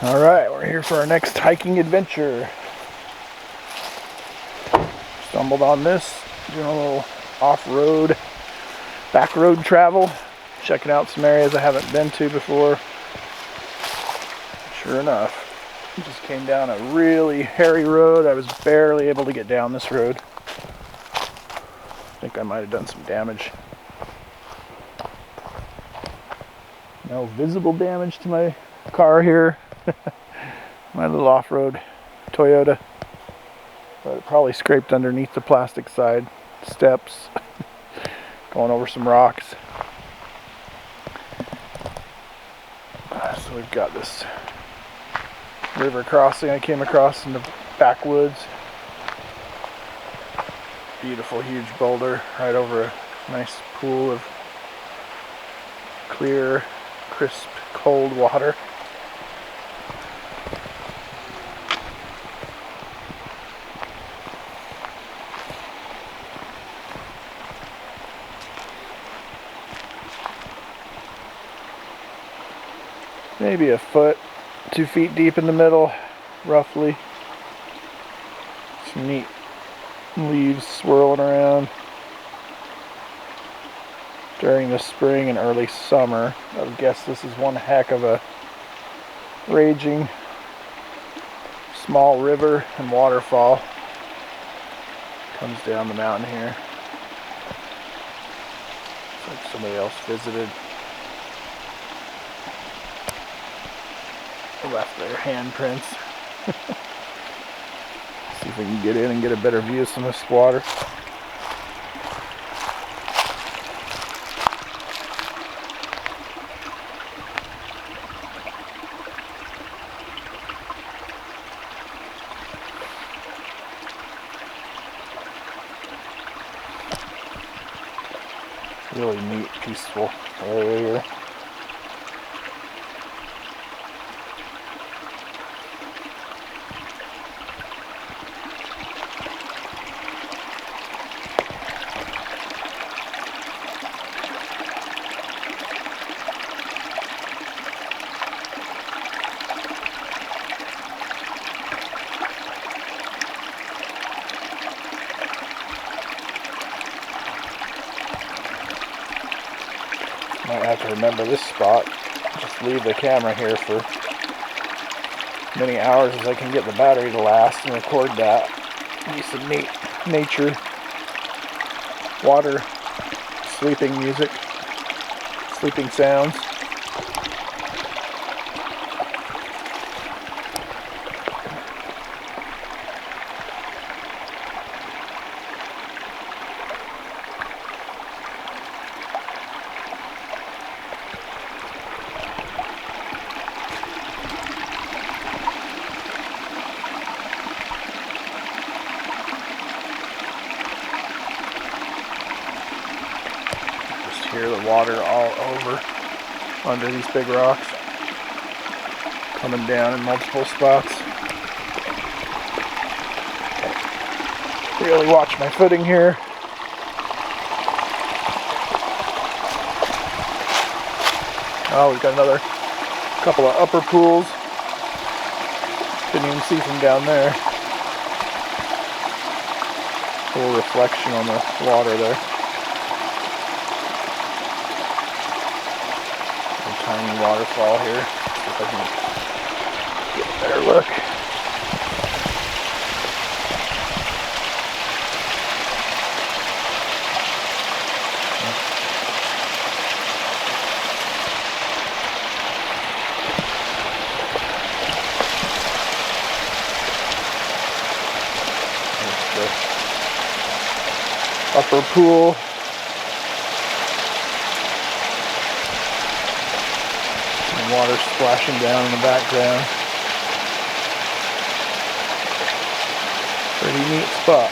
Alright, we're here for our next hiking adventure. Stumbled on this, doing a little off-road, back road travel, checking out some areas I haven't been to before. Sure enough, just came down a really hairy road. I was barely able to get down this road. I think I might have done some damage. No visible damage to my car here. My little off-road Toyota. But it probably scraped underneath the plastic side steps. Going over some rocks. So we've got this river crossing I came across in the backwoods. Beautiful huge boulder right over a nice pool of clear, crisp, cold water. Maybe a foot, 2 feet deep in the middle, roughly. Some neat leaves swirling around. During the spring and early summer, I would guess this is one heck of a raging small river and waterfall. Comes down the mountain here. Looks like somebody else visited. Left their handprints. See if we can get in and get a better view of some of this water. Really neat, peaceful area here. Might have to remember this spot. Just leave the camera here for as many hours as I can get the battery to last and record that. Be some neat nature, water, sleeping music, sleeping sounds. Hear the water all over under these big rocks, coming down in multiple spots. Really watch my footing here. Oh, we've got another couple of upper pools. Didn't even see from down there. A little reflection on the water there. Tiny waterfall here. See if I can get a better look. There's the upper pool. Water splashing down in the background. Pretty neat spot.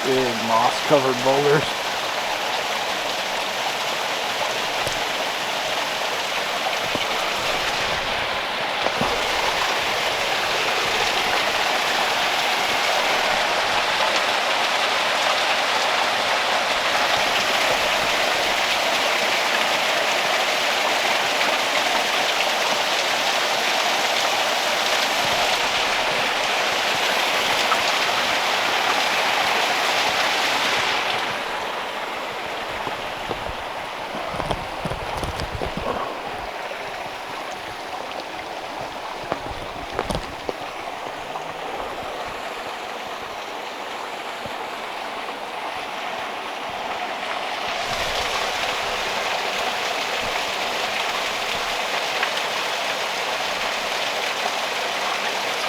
Big moss-covered boulders.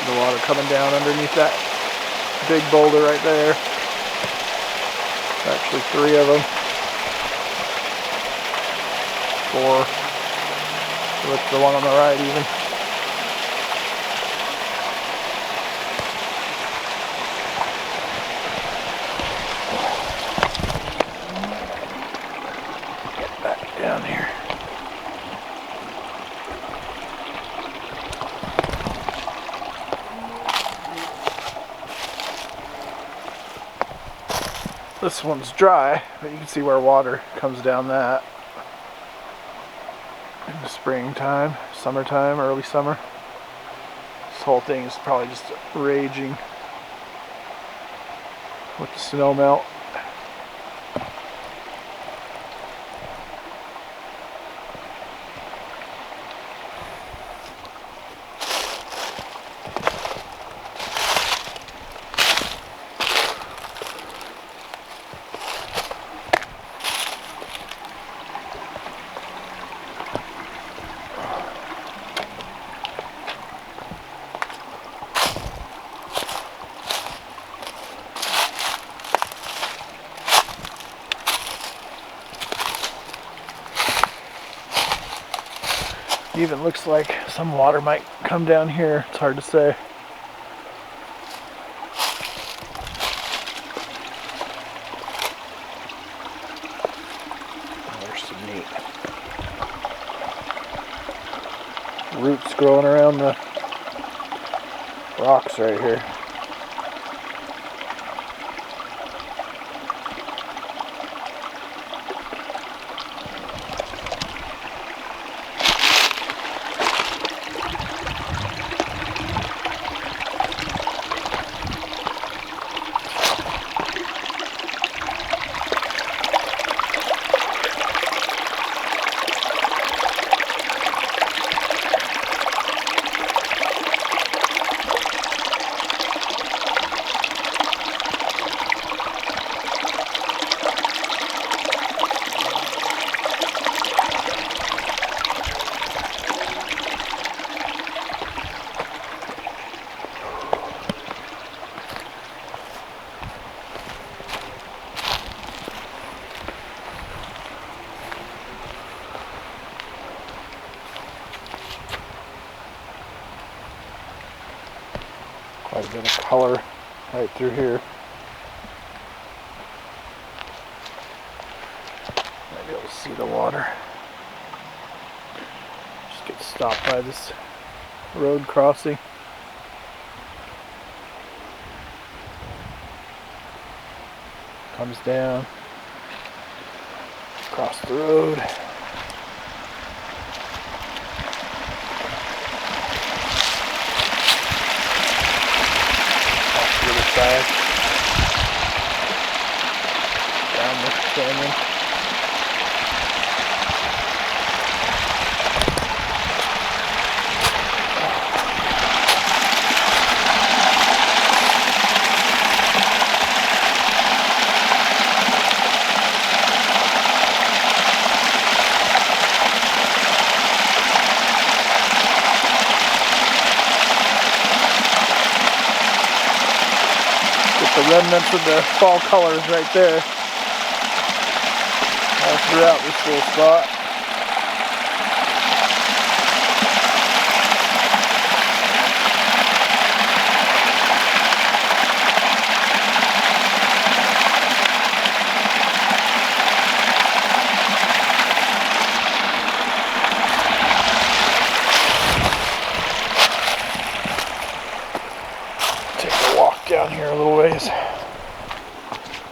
The water coming down underneath that big boulder right there. Actually 3 of them. 4. Look at the one on the right even. Get back down here. This one's dry, but you can see where water comes down that in the springtime, summertime, early summer. This whole thing is probably just raging with the snow melt. Even looks like some water might come down here. It's hard to say. There's some neat roots growing around the rocks right here. Quite a bit of color right through here. Might be able to see the water. Just get stopped by this road crossing. Comes down, across the road. Side. Down this canyon. The remnants of the fall colors right there all throughout this little spot. Take a walk down here a little ways.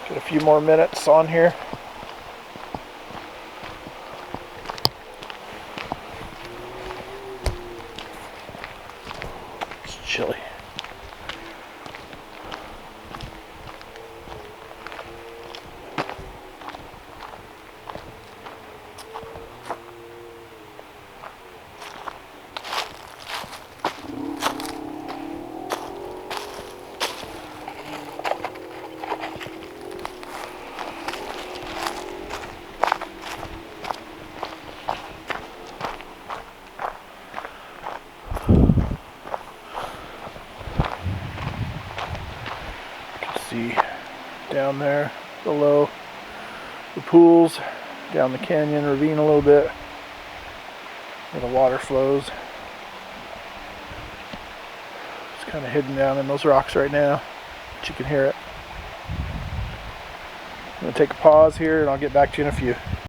Get a few more minutes on here. It's chilly. see down there below the pools, down the canyon ravine a little bit where the water flows. It's kind of hidden down in those rocks right now, but you can hear it. I'm going to take a pause here and I'll get back to you in a few.